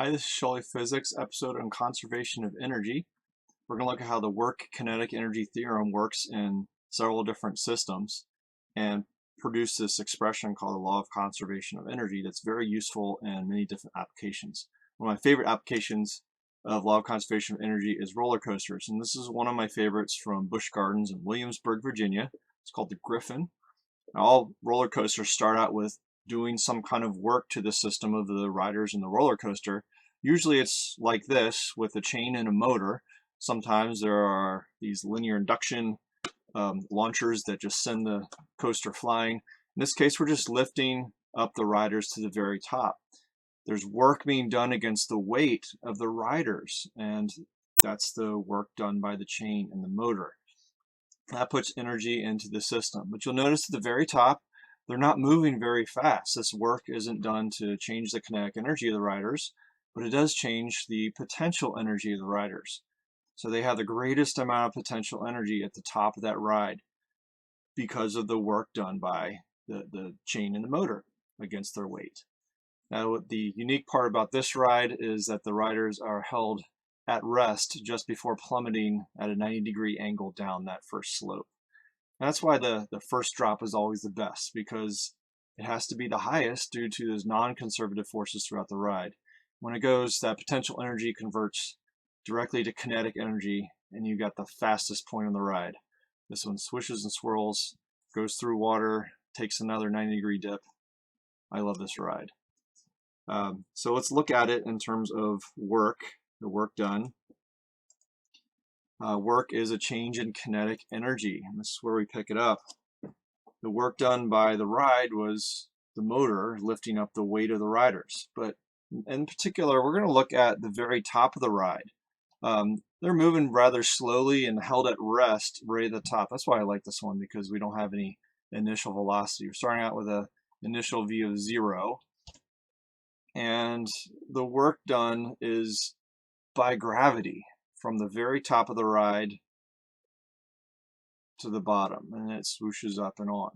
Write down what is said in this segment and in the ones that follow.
Hi, this is Shully Physics, episode on conservation of energy. We're going to look at how the work kinetic energy theorem works in several different systems and produce this expression called the law of conservation of energy that's very useful in many different applications. One of my favorite applications of law of conservation of energy is roller coasters, and this is one of my favorites from Busch Gardens in Williamsburg, Virginia. It's called the Griffin. Now, all roller coasters start out with doing some kind of work to the system of the riders in the roller coaster. Usually it's like this with a chain and a motor. Sometimes there are these linear induction launchers that just send the coaster flying. In this case, we're just lifting up the riders to the very top. There's work being done against the weight of the riders, and that's the work done by the chain and the motor. That puts energy into the system. But you'll notice at the very top, they're not moving very fast. This work isn't done to change the kinetic energy of the riders, but it does change the potential energy of the riders. So they have the greatest amount of potential energy at the top of that ride because of the work done by the chain and the motor against their weight. Now, the unique part about this ride is that the riders are held at rest just before plummeting at a 90-degree angle down that first slope. And that's why the first drop is always the best, because it has to be the highest due to those non-conservative forces throughout the ride. When it goes, that potential energy converts directly to kinetic energy, and you got the fastest point on the ride. This one swishes and swirls, goes through water, takes another 90-degree dip. I love this ride. So let's look at it in terms of work, the work done. Work is a change in kinetic energy, and this is where we pick it up. The work done by the ride was the motor lifting up the weight of the riders, but in particular, we're going to look at the very top of the ride. They're moving rather slowly and held at rest right at the top. That's why I like this one, because we don't have any initial velocity. We're starting out with an initial v of 0. And the work done is by gravity from the very top of the ride to the bottom, and it swooshes up and on.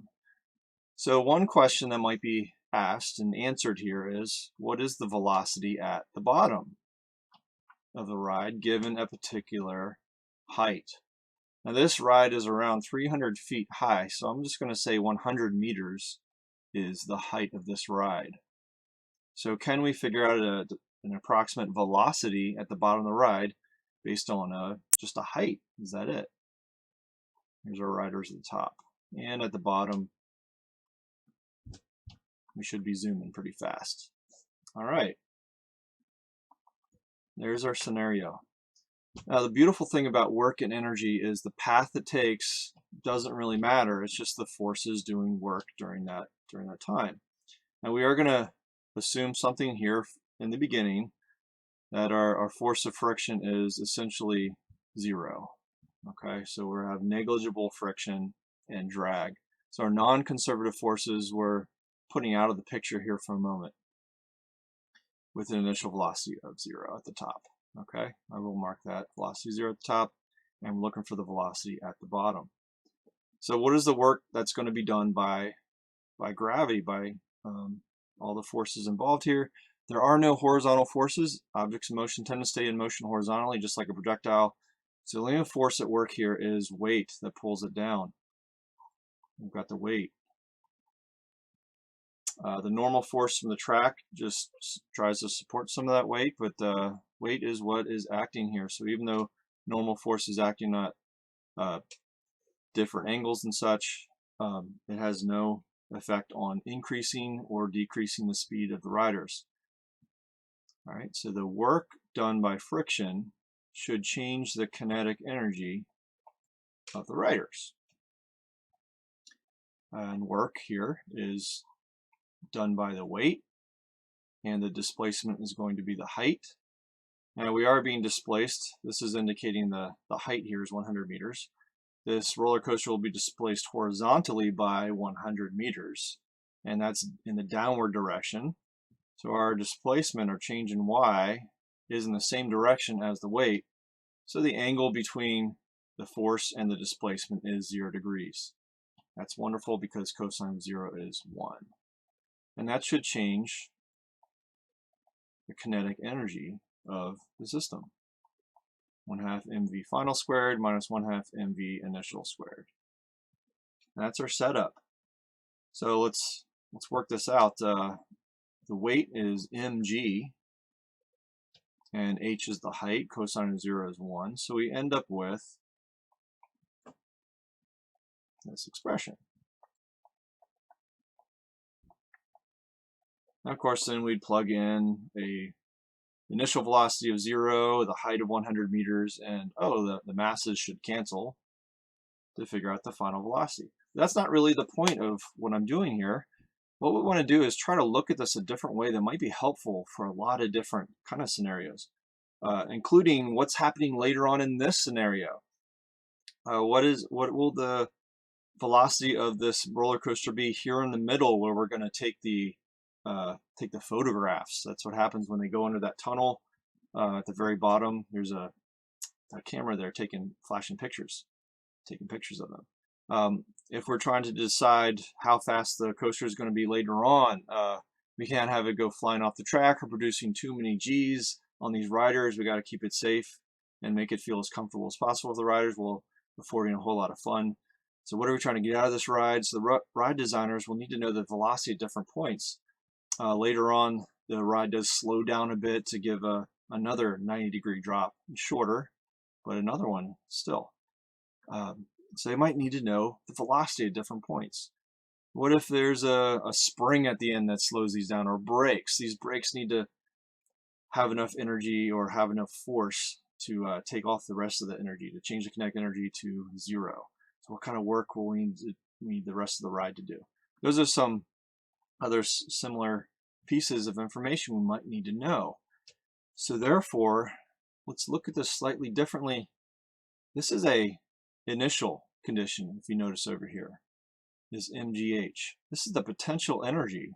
So one question that might be asked and answered here is, what is the velocity at the bottom of the ride given a particular height? Now this ride is around 300 feet high, so I'm just going to say 100 meters is the height of this ride. So can we figure out an approximate velocity at the bottom of the ride based on just a height? Is that it? Here's our riders at the top. And at the bottom, we should be zooming pretty fast. All right. There's our scenario. Now, the beautiful thing about work and energy is the path it takes doesn't really matter. It's just the forces doing work during that time. Now, we are going to assume something here in the beginning, that our force of friction is essentially 0. Okay, so we have negligible friction and drag. So our non-conservative forces we're putting out of the picture here for a moment with an initial velocity of 0 at the top. Okay, I will mark that velocity 0 at the top, and we're looking for the velocity at the bottom. So what is the work that's going to be done by gravity, by all the forces involved here? There are no horizontal forces. Objects in motion tend to stay in motion horizontally, just like a projectile. So the only force at work here is weight that pulls it down. We've got the weight. The normal force from the track just tries to support some of that weight, but weight is what is acting here. So even though normal force is acting at different angles and such, it has no effect on increasing or decreasing the speed of the riders. All right, so the work done by friction should change the kinetic energy of the riders. And work here is done by the weight, and the displacement is going to be the height. Now we are being displaced. This is indicating the height here is 100 meters. This roller coaster will be displaced horizontally by 100 meters, and that's in the downward direction. So our displacement, or change in y, is in the same direction as the weight. So the angle between the force and the displacement is 0 degrees. That's wonderful because cosine of 0 is 1. And that should change the kinetic energy of the system. 1/2 mv final squared minus 1/2 mv initial squared. That's our setup. So let's work this out. The weight is mg, and h is the height. Cosine of 0 is 1. So we end up with this expression. Now, of course, then we'd plug in a initial velocity of 0, the height of 100 meters, and the masses should cancel to figure out the final velocity. That's not really the point of what I'm doing here. What we want to do is try to look at this a different way that might be helpful for a lot of different kind of scenarios, including what's happening later on in this scenario. What will the velocity of this roller coaster be here in the middle, where we're going to take the photographs? That's what happens when they go under that tunnel. At the very bottom, there's a camera there flashing pictures, taking pictures of them. If we're trying to decide how fast the coaster is going to be later on, we can't have it go flying off the track or producing too many G's on these riders. We got to keep it safe and make it feel as comfortable as possible with the riders, while affording a whole lot of fun. So what are we trying to get out of this ride? So the ride designers will need to know the velocity at different points. Later on, the ride does slow down a bit to give another 90-degree drop, shorter, but another one still. So they might need to know the velocity at different points. What if there's a spring at the end that slows these down, or brakes? These brakes need to have enough energy or have enough force to take off the rest of the energy, to change the kinetic energy to 0. So what kind of work will we need the rest of the ride to do? Those are some other similar pieces of information we might need to know. So therefore, let's look at this slightly differently. This is a initial condition, if you notice over here, is mgh. This is the potential energy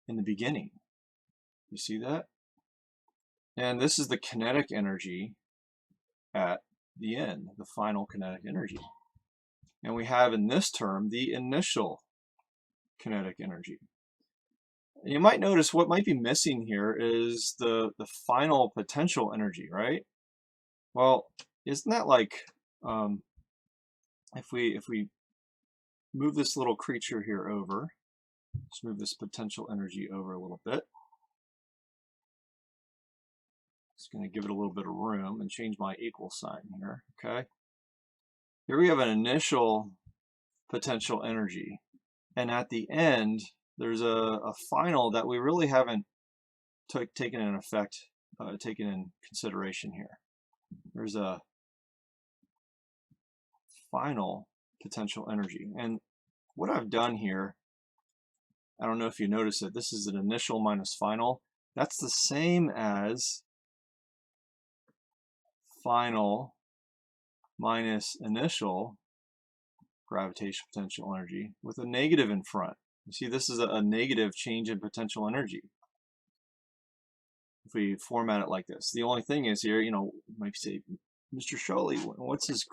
in the beginning. You see that? And this is the kinetic energy at the end, the final kinetic energy. And we have in this term the initial kinetic energy. And you might notice what might be missing here is the final potential energy, right? Well, isn't that like, if we move this little creature here over, let's move this potential energy over a little bit. Just going to give it a little bit of room and change my equal sign here, okay? Here we have an initial potential energy, and at the end, there's a final that we really haven't taken in consideration here. There's a final potential energy, and what I've done here, I don't know if you notice it, this is an initial minus final. That's the same as final minus initial gravitational potential energy with a negative in front. You see, this is a negative change in potential energy. If we format it like this, the only thing is here, you might say, Mr. Sholey, what's this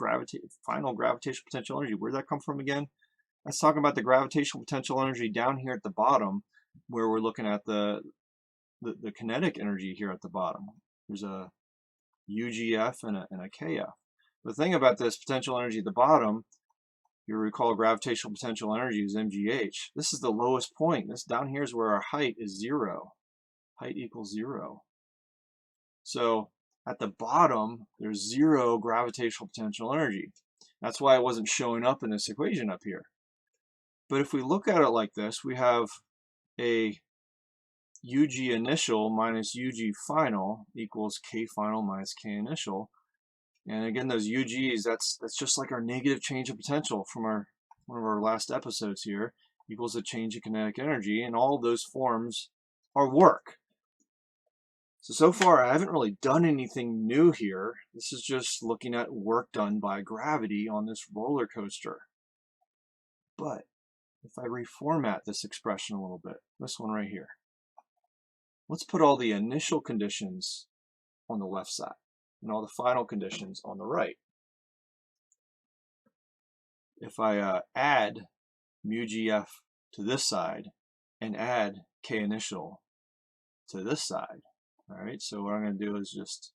final gravitational potential energy? Where'd that come from again? That's talking about the gravitational potential energy down here at the bottom, where we're looking at the kinetic energy here at the bottom. There's a UGF and a KF. The thing about this potential energy at the bottom, you recall gravitational potential energy is mgh. This is the lowest point. This down here is where our height is 0. Height equals 0. So at the bottom, there's 0 gravitational potential energy. That's why it wasn't showing up in this equation up here. But if we look at it like this, we have a UG initial minus UG final equals K final minus K initial. And again, those UGs, that's just like our negative change of potential from one of our last episodes here, equals a change in kinetic energy, and all those forms are work. So far I haven't really done anything new here. This is just looking at work done by gravity on this roller coaster. But if I reformat this expression a little bit, this one right here, let's put all the initial conditions on the left side and all the final conditions on the right. If I add mu GF to this side and add K initial to this side. All right, so what I'm going to do is just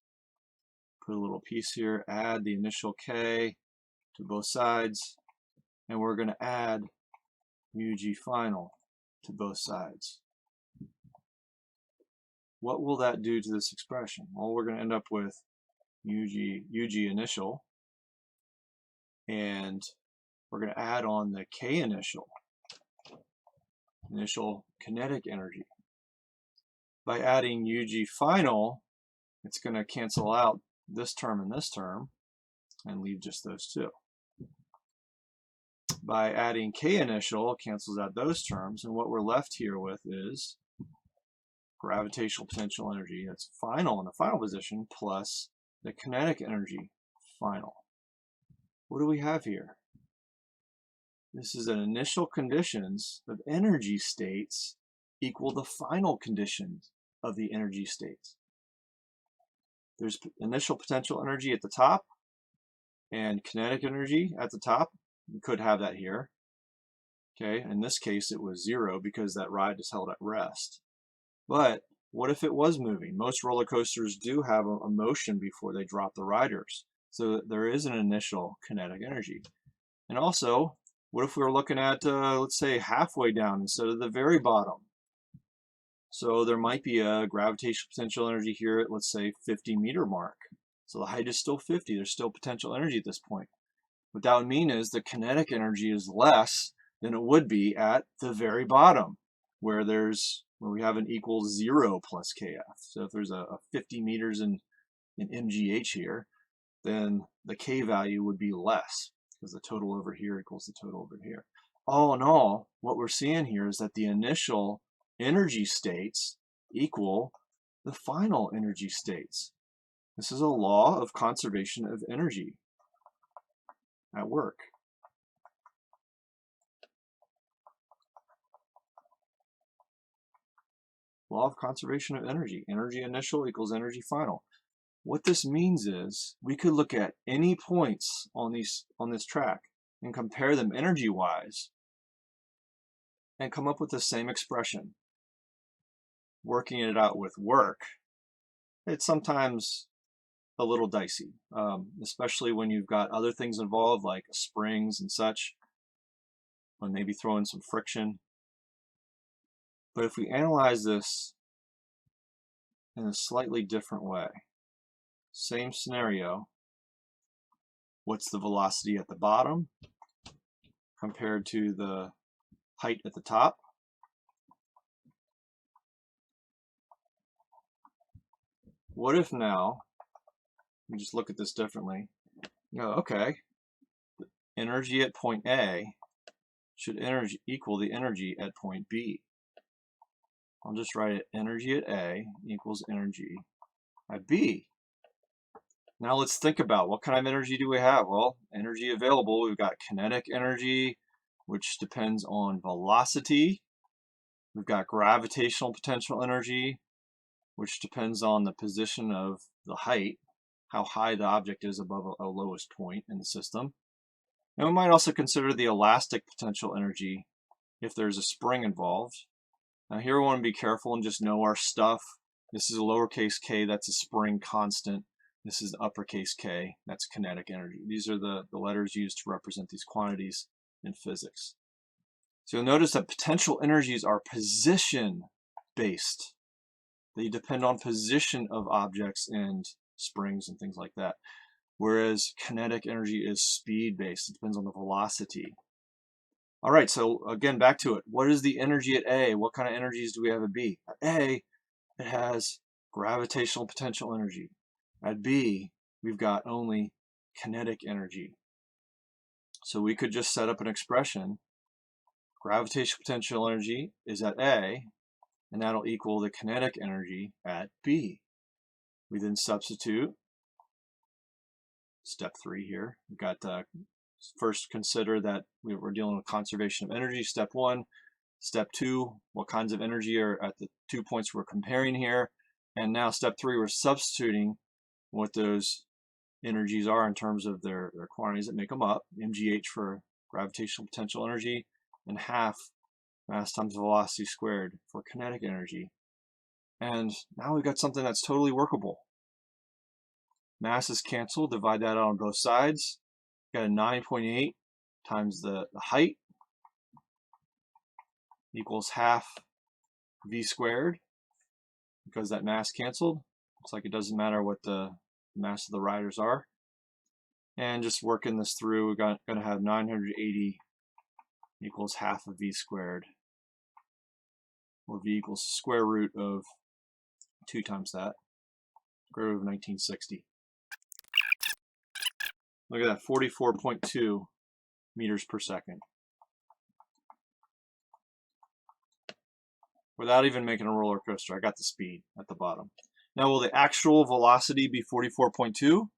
put a little piece here, add the initial K to both sides, and we're going to add UG final to both sides. What will that do to this expression? Well, we're going to end up with UG initial, and we're going to add on the K initial kinetic energy. By adding UG final, it's going to cancel out this term and this term and leave just those two. By adding K initial, it cancels out those terms, and what we're left here with is gravitational potential energy that's final in the final position plus the kinetic energy final. What do we have here? This is an initial conditions of energy states equal the final conditions of the energy states. There's initial potential energy at the top and kinetic energy at the top. We could have that here. Okay, in this case it was 0 because that ride is held at rest. But what if it was moving? Most roller coasters do have a motion before they drop the riders. So there is an initial kinetic energy. And also, what if we were looking at, let's say, halfway down instead of the very bottom? So there might be a gravitational potential energy here at, let's say, 50-meter mark. So the height is still 50. There's still potential energy at this point. What that would mean is the kinetic energy is less than it would be at the very bottom, where we have an equal 0 plus kf. So if there's a 50 meters in mgh here, then the k value would be less because the total over here equals the total over here. All in all, what we're seeing here is that the initial energy states equal the final energy states. This is a law of conservation of energy at work. Law of conservation of energy. Energy initial equals energy final. What this means is we could look at any points on this track and compare them energy-wise and come up with the same expression. Working it out with work, it's sometimes a little dicey, especially when you've got other things involved like springs and such, or maybe throw in some friction. But if we analyze this in a slightly different way, same scenario, what's the velocity at the bottom compared to the height at the top? What if now we just look at this differently? Go, okay, the energy at point A should equal the energy at point B. I'll just write it, energy at A equals energy at B. Now let's think about what kind of energy do we have? Well, energy available, we've got kinetic energy, which depends on velocity. We've got gravitational potential energy, which depends on the position of the height, how high the object is above a lowest point in the system. And we might also consider the elastic potential energy if there's a spring involved. Now here we want to be careful and just know our stuff. This is a lowercase k, that's a spring constant. This is uppercase K, that's kinetic energy. These are the letters used to represent these quantities in physics. So you'll notice that potential energies are position-based. They depend on position of objects and springs and things like that. Whereas kinetic energy is speed-based. It depends on the velocity. All right, so again, back to it. What is the energy at A? What kind of energies do we have at B? At A, it has gravitational potential energy. At B, we've got only kinetic energy. So we could just set up an expression. Gravitational potential energy is at A, and that'll equal the kinetic energy at B. We then substitute step 3 here. We've got first consider that we're dealing with conservation of energy, step 1. Step 2, what kinds of energy are at the 2 points we're comparing here. And now step 3, we're substituting what those energies are in terms of their quantities that make them up. mgh for gravitational potential energy, and half mass times velocity squared for kinetic energy. And now we've got something that's totally workable. Mass is canceled, divide that out on both sides. Got a 9.8 times the height equals half v squared, because that mass canceled. Looks like it doesn't matter what the mass of the riders are. And just working this through, we're going to have 980 equals half of v squared, or v equals square root of 2 times that, square root of 1960. Look at that, 44.2 meters per second. Without even making a roller coaster, I got the speed at the bottom. Now, will the actual velocity be 44.2?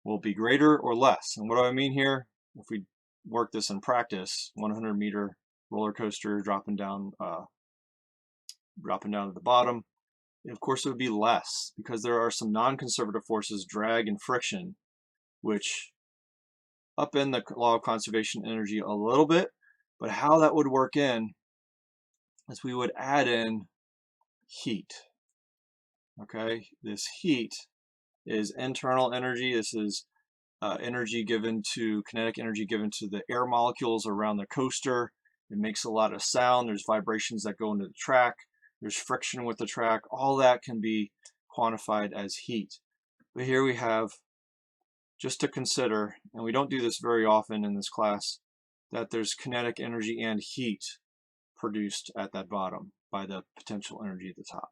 Will it be greater or less? And what do I mean here? If we work this in practice, 100-meter roller coaster dropping down to the bottom, of course it would be less, because there are some non-conservative forces, drag and friction, which upend the law of conservation energy a little bit. But how that would work in is we would add in heat. Okay, this heat is internal energy. This is energy given to, kinetic energy given to the air molecules around the coaster. It makes a lot of sound. There's vibrations that go into the track. There's friction with the track. All that can be quantified as heat. But here we have, just to consider, and we don't do this very often in this class, that there's kinetic energy and heat produced at that bottom by the potential energy at the top.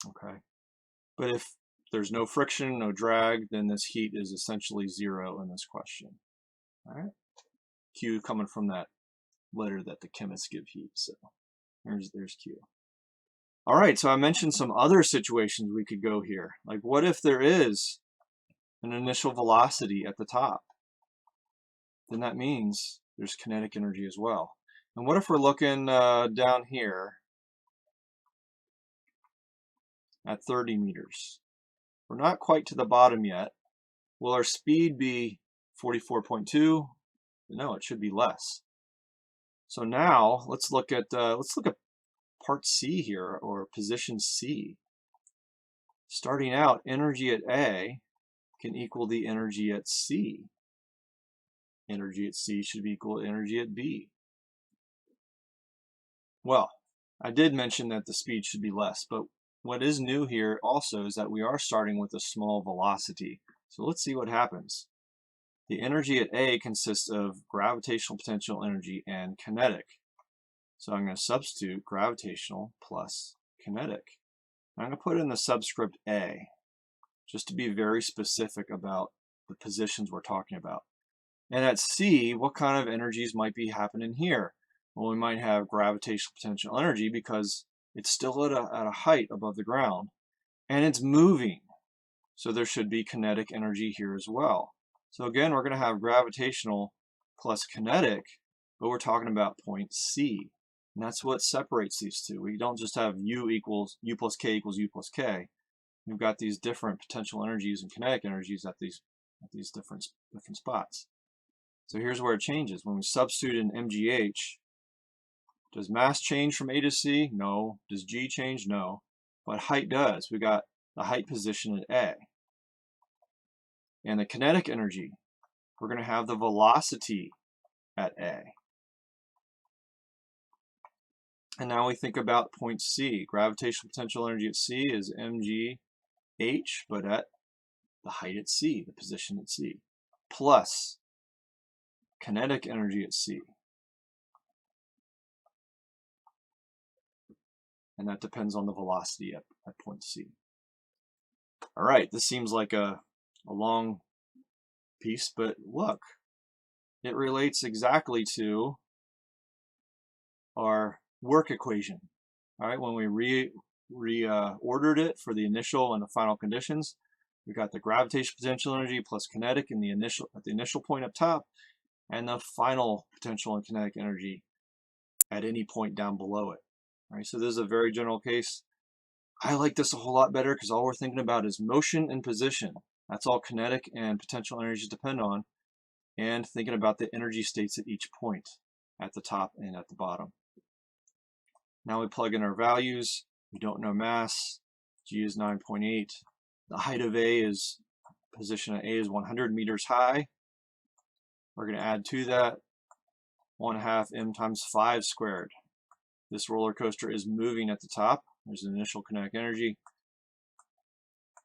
Okay, but if there's no friction, no drag, then this heat is essentially zero in this question. All right, Q coming from that letter that the chemists give heat. So there's Q. All right, so I mentioned some other situations we could go here. Like, what if there is an initial velocity at the top? Then that means there's kinetic energy as well. And what if we're looking down here at 30 meters? We're not quite to the bottom yet. Will our speed be 44.2? No, it should be less. So now let's look at part C here, or position C. Starting out, energy at A can equal the energy at C. Energy at C should be equal to energy at B. Well, I did mention that the speed should be less, but what is new here also is that we are starting with a small velocity. So let's see what happens. The energy at A consists of gravitational potential energy and kinetic. So I'm going to substitute gravitational plus kinetic. I'm going to put in the subscript A, just to be very specific about the positions we're talking about. And at C, what kind of energies might be happening here? Well, we might have gravitational potential energy because it's still at a height above the ground, and it's moving. So there should be kinetic energy here as well. So again, we're going to have gravitational plus kinetic, but we're talking about point C. And that's what separates these two. We don't just have U plus K equals U plus K. We've got these different potential energies and kinetic energies at these different spots. So here's where it changes. When we substitute in MGH, does mass change from A to C? No. Does G change? No. But height does. We got the height position at A. And the kinetic energy, we're going to have the velocity at A. And now we think about point C. Gravitational potential energy at C is mgh, but at the height at C, the position at C, plus kinetic energy at C. And that depends on the velocity at point C. All right, this seems like a long piece, but look, it relates exactly to our work equation. All right, when we reordered it for the initial and the final conditions, we got the gravitational potential energy plus kinetic in the initial point up top, and the final potential and kinetic energy at any point down below it. All right, so this is a very general case. I like this a whole lot better because all we're thinking about is motion and position. That's all kinetic and potential energies depend on, and thinking about the energy states at each point, at the top and at the bottom. Now we plug in our values. We don't know mass. G is 9.8. The height of A is, position at A is 100 meters high. We're going to add to that 1/2 m times 5 squared. This roller coaster is moving at the top. There's an initial kinetic energy.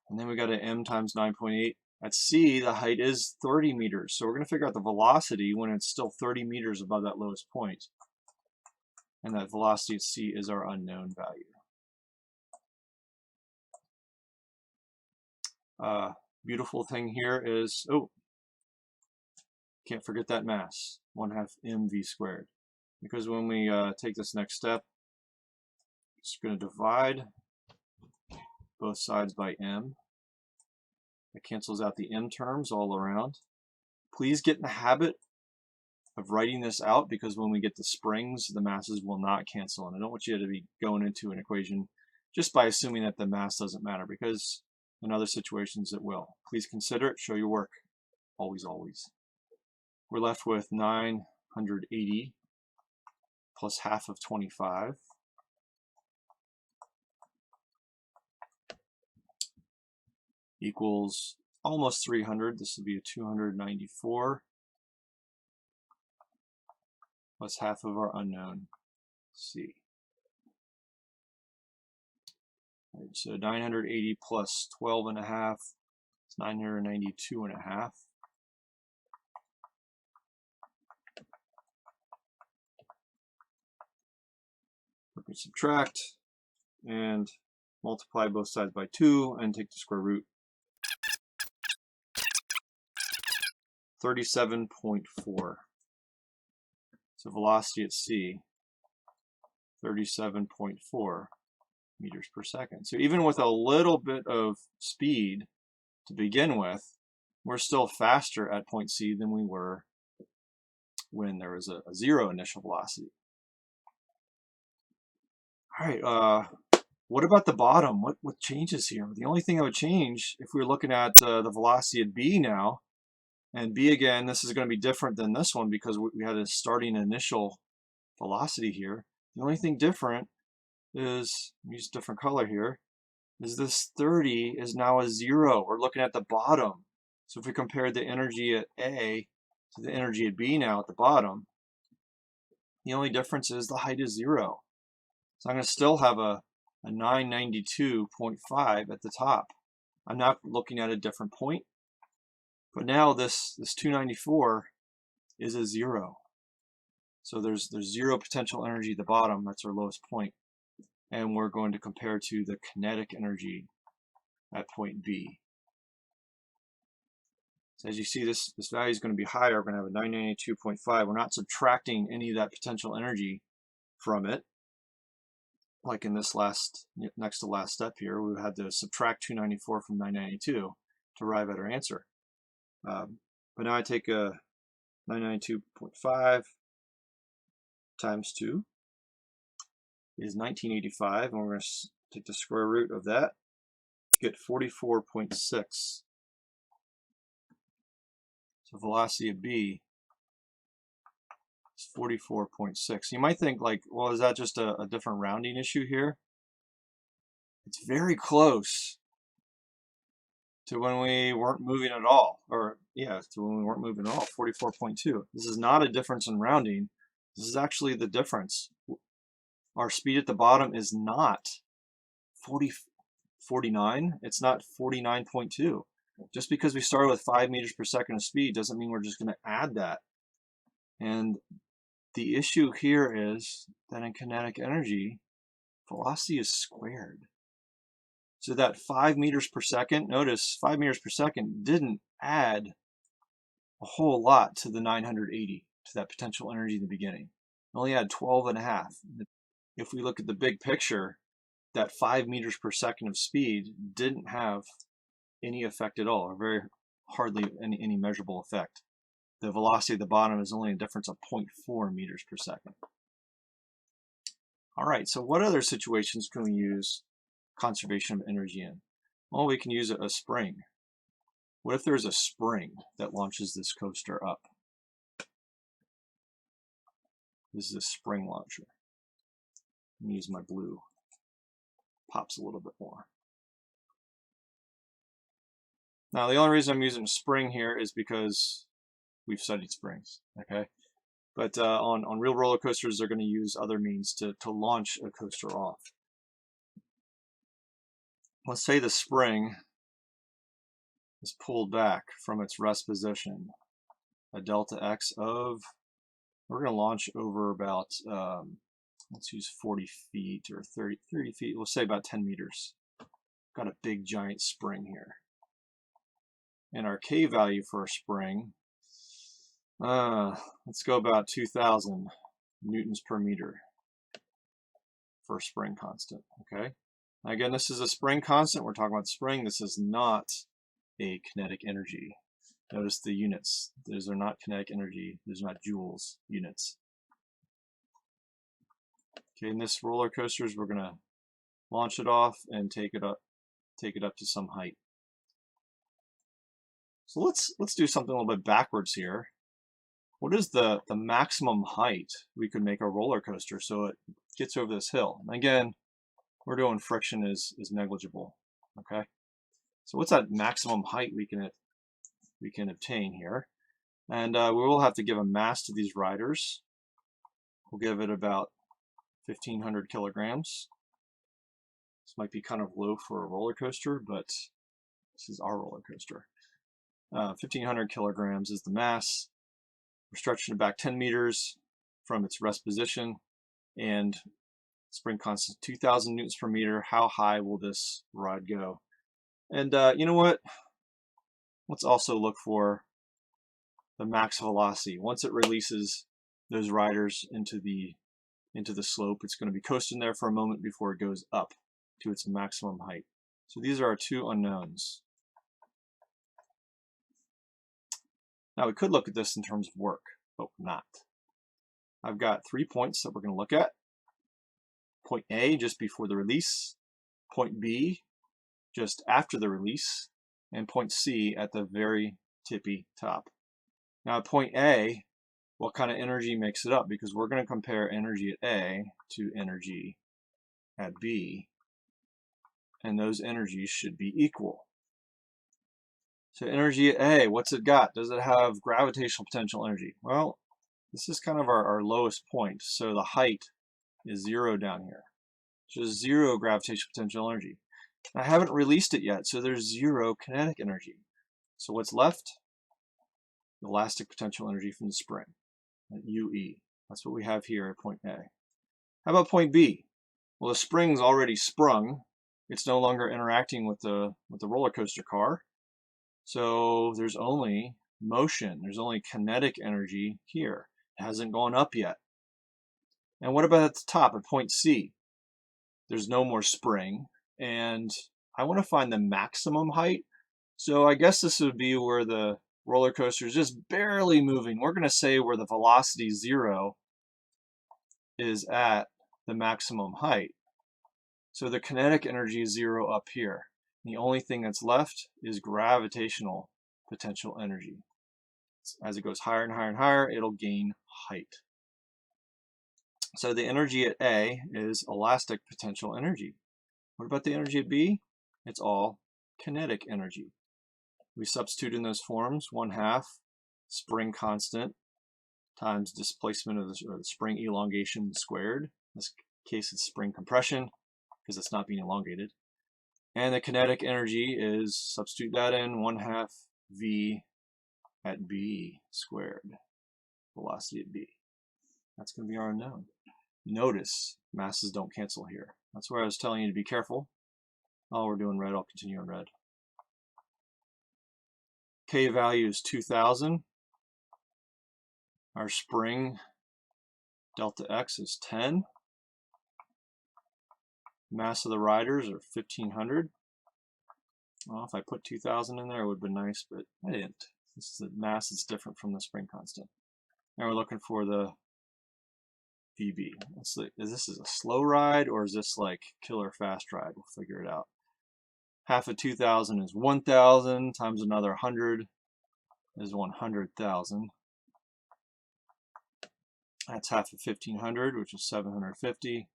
And then we got an m times 9.8. At C, the height is 30 meters. So we're going to figure out the velocity when it's still 30 meters above that lowest point. And that velocity at C is our unknown value. Beautiful thing here is, oh, can't forget that mass, 1/2 mv squared. Because when we take this next step, it's going to divide both sides by m. It cancels out the m terms all around. Please get in the habit of writing this out, because when we get to springs, the masses will not cancel. And I don't want you to be going into an equation just by assuming that the mass doesn't matter, because in other situations it will. Please consider it, show your work. Always, always. We're left with 980 plus half of 25. Equals almost 300. This would be a 294 plus half of our unknown C. Right, so 980 plus 12.5 is 992.5. We can subtract and multiply both sides by 2 and take the square root. 37.4. So velocity at C, 37.4 meters per second. So even with a little bit of speed to begin with, we're still faster at point C than we were when there was a zero initial velocity. All right, what about the bottom? What changes here? The only thing that would change if we were looking at the velocity at B now, and B again, this is going to be different than this one because we had a starting initial velocity here. The only thing different is, use a different color here, is this 30 is now a 0. We're looking at the bottom. So if we compare the energy at A to the energy at B now at the bottom, the only difference is the height is 0. So I'm going to still have a 992.5 at the top. I'm not looking at a different point, but now this 294 is a 0. So there's 0 potential energy at the bottom. That's our lowest point. And we're going to compare to the kinetic energy at point B. So as you see, this value is going to be higher. We're going to have a 992.5. We're not subtracting any of that potential energy from it. Like in this next to last step here, we had to subtract 294 from 992 to arrive at our answer. But now I take a 992.5 times 2 is 1985, and we're going to take the square root of that to get 44.6. So velocity of B is 44.6. You might think like, well, is that just a different rounding issue here? It's very close to when we weren't moving at all, or yeah, to when we weren't moving at all, 44.2. This is not a difference in rounding. This is actually the difference. Our speed at the bottom is not 49, it's not 49.2. Just because we started with 5 meters per second of speed doesn't mean we're just going to add that. And the issue here is that in kinetic energy, velocity is squared. So that 5 meters per second, notice 5 meters per second didn't add a whole lot to the 980, to that potential energy in the beginning. It only had 12.5. If we look at the big picture, that 5 meters per second of speed didn't have any effect at all, or very hardly any measurable effect. The velocity at the bottom is only a difference of 0.4 meters per second. All right, so what other situations can we use conservation of energy in? Well, we can use a spring. What if there's a spring that launches this coaster up? This is a spring launcher. I'm going to use my blue. pops a little bit more. Now, the only reason I'm using a spring here is because we've studied springs, okay? But on real roller coasters, they're going to use other means to launch a coaster off. Let's say the spring is pulled back from its rest position, a delta x of, we're going to launch over about, let's use 40 feet or 30 feet, we'll say about 10 meters. Got a big giant spring here. And our K value for a spring, let's go about 2,000 newtons per meter for a spring constant, okay? Again, this is a spring constant. We're talking about spring. This is not a kinetic energy. Notice the units. Those are not kinetic energy. Those are not joules units. Okay, in this roller coasters, we're going to launch it off and take it up to some height. So let's do something a little bit backwards here. What is the maximum height we could make a roller coaster so it gets over this hill? And again, we're doing friction is negligible, okay? So what's that maximum height we can obtain here? And we will have to give a mass to these riders. We'll give it about 1,500 kilograms. This might be kind of low for a roller coaster, but this is our roller coaster. 1,500 kilograms is the mass. We're stretching it back 10 meters from its rest position, and spring constant 2,000 newtons per meter. How high will this ride go? And you know what? Let's also look for the max velocity. Once it releases those riders into the slope, it's going to be coasting there for a moment before it goes up to its maximum height. So these are our two unknowns. Now we could look at this in terms of work, but we're not. I've got 3 points that we're going to look at. Point A, just before the release. Point B, just after the release. And point C at the very tippy top. Now at point A, what kind of energy makes it up? Because we're going to compare energy at A to energy at B. And those energies should be equal. So energy at A, what's it got? Does it have gravitational potential energy? Well, this is kind of our lowest point. So the height is 0 down here. Just 0 gravitational potential energy. I haven't released it yet, so there's 0 kinetic energy. So what's left? Elastic potential energy from the spring, at UE. That's what we have here at point A. How about point B? Well, the spring's already sprung. It's no longer interacting with the roller coaster car. So there's only motion. There's only kinetic energy here. It hasn't gone up yet. And what about at the top, at point C? There's no more spring. And I want to find the maximum height. So I guess this would be where the roller coaster is just barely moving. We're going to say where the velocity 0 is at the maximum height. So the kinetic energy is 0 up here. The only thing that's left is gravitational potential energy. As it goes higher and higher and higher, it'll gain height. So the energy at A is elastic potential energy. What about the energy at B? It's all kinetic energy. We substitute in those forms 1/2 spring constant times displacement of the spring elongation squared. In this case, it's spring compression because it's not being elongated. And the kinetic energy is, substitute that in, 1/2 V at B squared, velocity at B. That's going to be our unknown. Notice masses don't cancel here. That's where I was telling you to be careful. Oh, we're doing red. I'll continue on red. K value is 2,000. Our spring delta X is 10. Mass of the riders are 1,500. Well, if I put 2,000 in there, it would have been nice, but I didn't. This is a mass that's different from the spring constant. Now we're looking for the VB. Is this a slow ride or is this like killer fast ride? We'll figure it out. Half of 2,000 is 1,000 times another 100 is 100,000. That's half of 1,500, which is 750.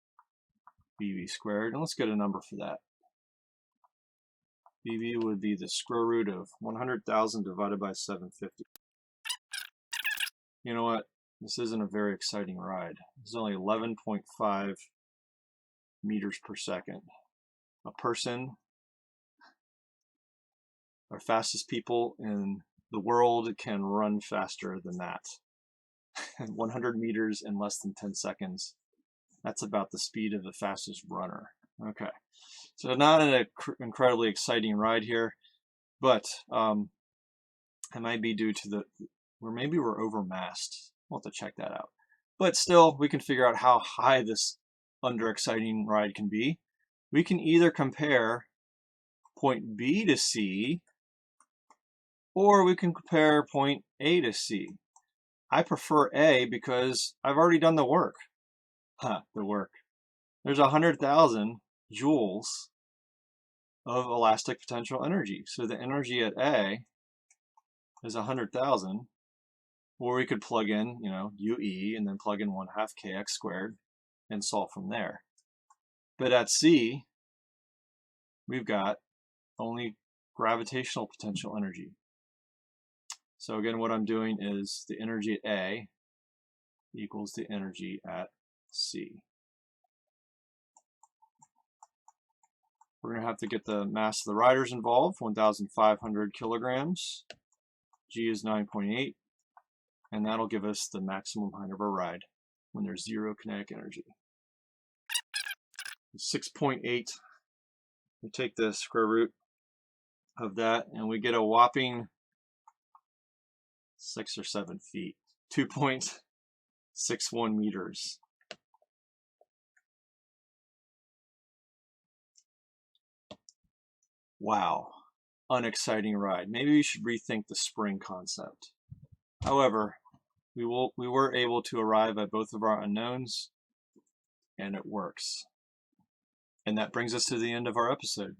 BV squared, and let's get a number for that. BV would be the square root of 100,000 divided by 750. You know what? This isn't a very exciting ride. It's only 11.5 meters per second. A person, our fastest people in the world, can run faster than that. 100 meters in less than 10 seconds. That's about the speed of the fastest runner. Okay, so not an incredibly exciting ride here, but it might be due to maybe we're overmassed. We'll have to check that out. But still, we can figure out how high this under-exciting ride can be. We can either compare point B to C, or we can compare point A to C. I prefer A because I've already done the work. The work. There's 100,000 joules of elastic potential energy. So the energy at A is 100,000, or we could plug in, UE, and then plug in 1/2 kx squared and solve from there. But at C, we've got only gravitational potential energy. So again, what I'm doing is the energy at A equals the energy at C. We're going to have to get the mass of the riders involved, 1,500 kilograms. G is 9.8, and that'll give us the maximum height of our ride when there's zero kinetic energy. 6.8, we take the square root of that, and we get a whopping 6 or 7 feet, 2.61 meters. Wow, unexciting ride. Maybe we should rethink the spring concept. However, we were able to arrive at both of our unknowns, and it works. And that brings us to the end of our episode.